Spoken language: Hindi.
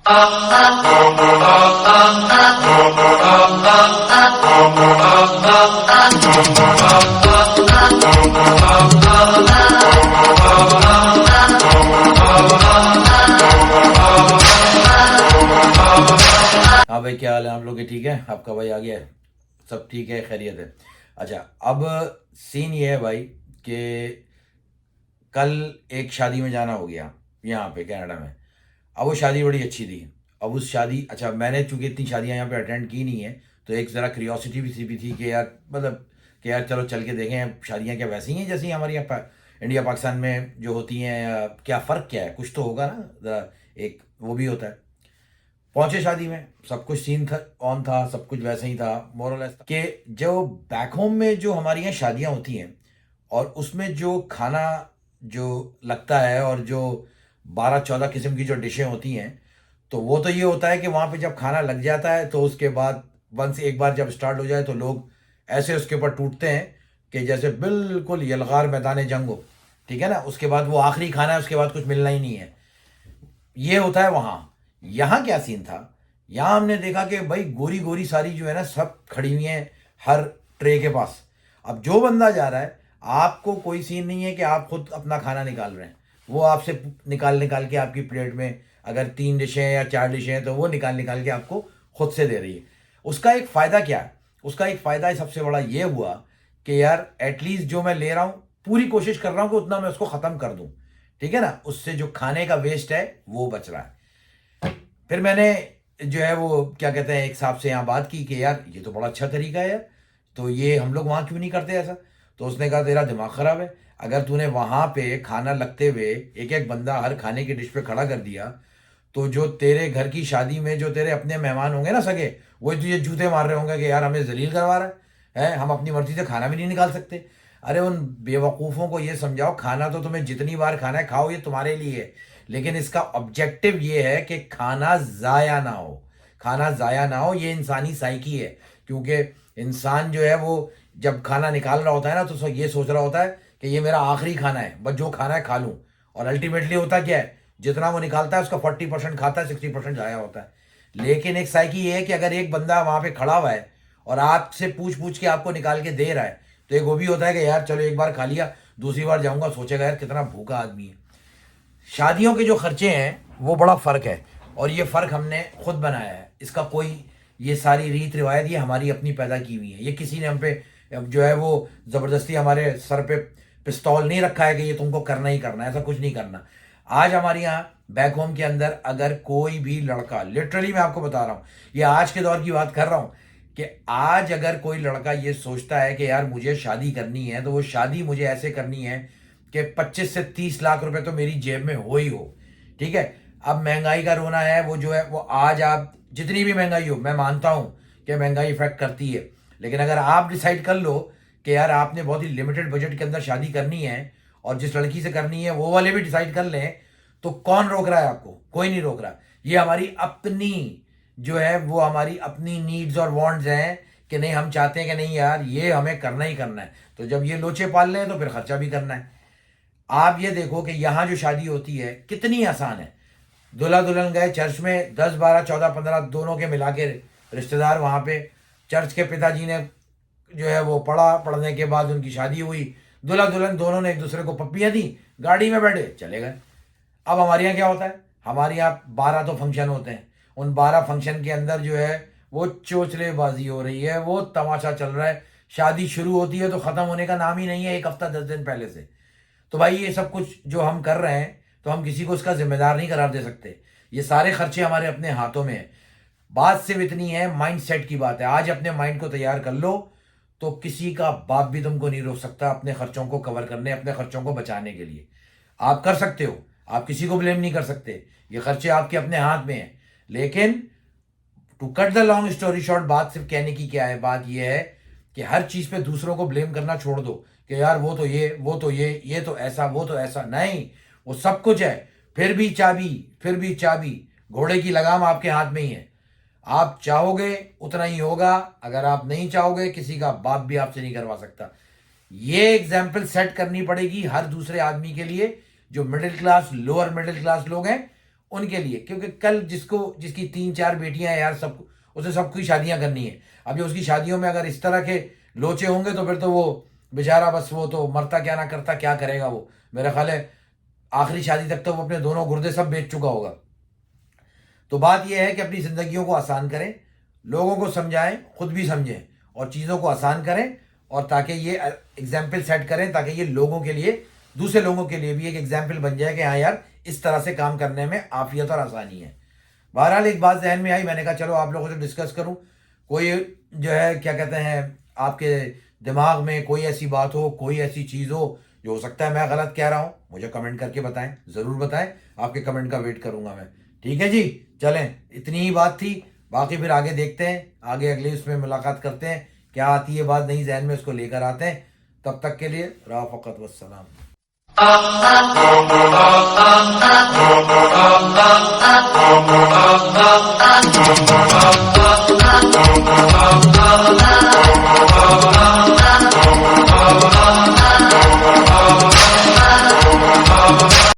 हाँ भाई, क्या हाल है आप लोग के? ठीक है, आपका भाई आ गया है, सब ठीक है, खैरियत है। अच्छा, अब सीन ये है भाई कि कल एक शादी में जाना हो गया यहाँ पे कनाडा में। अब वो शादी बड़ी अच्छी थी। अब उस शादी, अच्छा मैंने चूंकि इतनी शादियाँ यहाँ पे अटेंड की नहीं है, तो एक ज़रा क्यूरियोसिटी भी थी कि यार मतलब कि यार चलो चल के देखें शादियाँ क्या वैसी हैं जैसी हमारे यहाँ इंडिया पाकिस्तान में जो होती हैं, या क्या फ़र्क क्या है, कुछ तो होगा ना, ज़रा एक वो भी होता है। पहुंचे शादी में, सब कुछ सीन था, ऑन था, सब कुछ वैसे ही था, मोरलेस था कि जो बैक होम में जो हमारी यहाँ शादियां होती हैं और उसमें जो खाना जो लगता है और जो 12-14 किस्म की जो डिशें होती हैं, तो वो तो ये होता है कि वहाँ पे जब खाना लग जाता है तो उसके बाद वंस एक बार जब स्टार्ट हो जाए तो लोग ऐसे उसके ऊपर टूटते हैं कि जैसे बिल्कुल यलगार मैदान जंग हो। ठीक है ना, उसके बाद वो आखिरी खाना है, उसके बाद कुछ मिलना ही नहीं है। ये होता है वहाँ। यहाँ क्या सीन था, यहाँ हमने देखा कि भाई गोरी गोरी सारी जो है ना सब खड़ी हुई हैं हर ट्रे के पास। अब जो बंदा जा रहा है, आपको कोई सीन नहीं है कि आप खुद अपना खाना निकाल रहे हैं, वो आपसे निकाल निकाल के आपकी प्लेट में अगर 3 डिशें या 4 डिशें हैं तो वो निकाल निकाल के आपको खुद से दे रही है। उसका एक फ़ायदा क्या है? उसका एक फ़ायदा सबसे बड़ा ये हुआ कि यार एटलीस्ट जो मैं ले रहा हूँ पूरी कोशिश कर रहा हूँ कि उतना मैं उसको ख़त्म कर दूँ। ठीक है ना, उससे जो खाने का वेस्ट है वो बच रहा है। फिर मैंने जो है वो क्या कहते हैं एक साहब से यहाँ बात की कि यार ये तो बड़ा अच्छा तरीका है यार, तो ये हम लोग वहाँ क्यों नहीं करते ऐसा? तो उसने कहा तेरा दिमाग ख़राब है। अगर तूने वहाँ पे खाना लगते हुए एक एक बंदा हर खाने की डिश पे खड़ा कर दिया, तो जो तेरे घर की शादी में जो तेरे अपने मेहमान होंगे ना सगे, वही तुझे जूते मार रहे होंगे कि यार हमें जलील करवा रहा है, हम अपनी मर्जी से खाना भी नहीं निकाल सकते। अरे उन बेवकूफ़ों को ये समझाओ, खाना तो तुम्हें जितनी बार खाना है खाओ, ये तुम्हारे लिए है, लेकिन इसका ऑब्जेक्टिव ये है कि खाना ज़ाया ना हो। खाना ज़ाया ना हो, ये इंसानी साइकी है। क्योंकि इंसान जो है वो जब खाना निकाल रहा होता है ना तो ये सोच रहा होता है कि ये मेरा आखिरी खाना है, बस जो खाना है खा लूँ। और अल्टीमेटली होता क्या है, जितना वो निकालता है उसका 40% खाता है, 60% जाया होता है। लेकिन एक साइकी ये है कि अगर एक बंदा वहाँ पे खड़ा हुआ है और आपसे पूछ पूछ के आपको निकाल के दे रहा है, तो एक वो भी होता है कि यार चलो एक बार खा लिया, दूसरी बार जाऊँगा सोचेगा यार कितना भूखा आदमी है। शादियों के जो खर्चे हैं वो बड़ा फ़र्क है, और ये फ़र्क हमने खुद बनाया है। इसका कोई, ये सारी रीत रिवायत ये हमारी अपनी पैदा की हुई है, ये किसी ने हम पे जो है वो ज़बरदस्ती हमारे सर पे पिस्तौल नहीं रखा है कि ये तुमको करना ही करना है, ऐसा कुछ नहीं करना। आज हमारे यहाँ बैक होम के अंदर अगर कोई भी लड़का, लिटरली मैं आपको बता रहा हूँ, ये आज के दौर की बात कर रहा हूँ, कि आज अगर कोई लड़का ये सोचता है कि यार मुझे शादी करनी है तो वो शादी मुझे ऐसे करनी है कि 25 से 30 लाख रुपए तो मेरी जेब में हो ही हो। ठीक है, अब महंगाई का रोना है, वो जो है वो आज आप जितनी भी महंगाई हो, मैं मानता हूँ कि महंगाई इफेक्ट करती है, लेकिन अगर आप डिसाइड कर लो कि यार आपने बहुत ही लिमिटेड बजट के अंदर शादी करनी है और जिस लड़की से करनी है वो वाले भी डिसाइड कर लें, तो कौन रोक रहा है आपको? कोई नहीं रोक रहा। ये हमारी अपनी जो है वो हमारी अपनी नीड्स और वांट्स हैं कि नहीं, हम चाहते हैं कि नहीं यार ये हमें करना ही करना है, तो जब ये लोचे पाल रहे हैं तो फिर खर्चा भी करना है। आप ये देखो कि यहाँ जो शादी होती है कितनी आसान है। दूल्हा दुल्हन गए चर्च में, 10 12 14 15 दोनों के मिला के रिश्तेदार वहाँ पे, चर्च के पिताजी ने जो है वो पढ़ा, पढ़ने के बाद उनकी शादी हुई, दूल्हा दुल्हन दोनों ने एक दूसरे को पप्पियाँ दी, गाड़ी में बैठे चले गए। अब हमारे यहाँ क्या होता है, हमारे यहाँ 12 तो फंक्शन होते हैं, उन 12 फंक्शन के अंदर जो है वो चोचलेबाजी हो रही है, वो तमाशा चल रहा है। शादी शुरू होती है तो ख़त्म होने का नाम ही नहीं है, एक हफ्ता 10 दिन पहले से। तो भाई ये सब कुछ जो हम कर रहे हैं तो हम किसी को इसका जिम्मेदार नहीं करार दे सकते। ये सारे खर्चे हमारे अपने हाथों में हैं। बात सिर्फ इतनी है, माइंड सेट की बात है। आज अपने माइंड को तैयार कर लो तो किसी का बाप भी तुमको नहीं रोक सकता अपने खर्चों को कवर करने, अपने खर्चों को बचाने के लिए। आप कर सकते हो, आप किसी को ब्लेम नहीं कर सकते, ये खर्चे आपके अपने हाथ में हैं। लेकिन to cut the long story short, बात सिर्फ कहने की क्या है, बात ये है कि हर चीज़ पे दूसरों को ब्लेम करना छोड़ दो कि यार वो तो ये तो ऐसा, वो तो ऐसा। नहीं, वो सब कुछ है, फिर भी चाबी घोड़े की लगाम आपके हाथ में ही है। आप चाहोगे उतना ही होगा, अगर आप नहीं चाहोगे किसी का बाप भी आपसे नहीं करवा सकता। ये एग्जाम्पल सेट करनी पड़ेगी हर दूसरे आदमी के लिए। जो middle class, lower middle class लोग हैं उनके लिए, क्योंकि कल जिसकी 3-4 बेटियां हैं यार, उसे सबकी शादियां करनी है। अब जो उसकी शादियों में अगर इस तरह के लोचे होंगे तो फिर तो वो बेचारा बस वो तो मरता क्या ना करता क्या करेगा वो। मेरा ख्याल है आखिरी शादी तक तो वो अपने दोनों गुर्दे सब बेच चुका होगा। तो बात यह है कि अपनी जिंदगियों को आसान करें, लोगों को समझाएं, खुद भी समझें और चीज़ों को आसान करें, और ताकि ये एग्जाम्पल सेट करें, ताकि ये लोगों के लिए, दूसरे लोगों के लिए भी एक एग्जाम्पल बन जाए कि हाँ यार इस तरह से काम करने में आफियत और आसानी है। बहरहाल एक बात जहन में आई, मैंने कहा चलो आप लोगों से डिस्कस करूं। कोई जो है क्या कहते हैं आपके दिमाग में कोई ऐसी बात हो, कोई ऐसी चीज़ हो सकता है मैं गलत कह रहा हूं, मुझे कमेंट करके बताएं, ज़रूर बताएं, आपके कमेंट का वेट करूंगा मैं। ठीक है जी, चलें, इतनी ही बात थी, बाकी फिर आगे देखते हैं, आगे अगले उसमें मुलाकात करते हैं, क्या आती है बात नई जहन में उसको लेकर आते हैं। तब तक के लिए राफ़क़त वस्सलाम।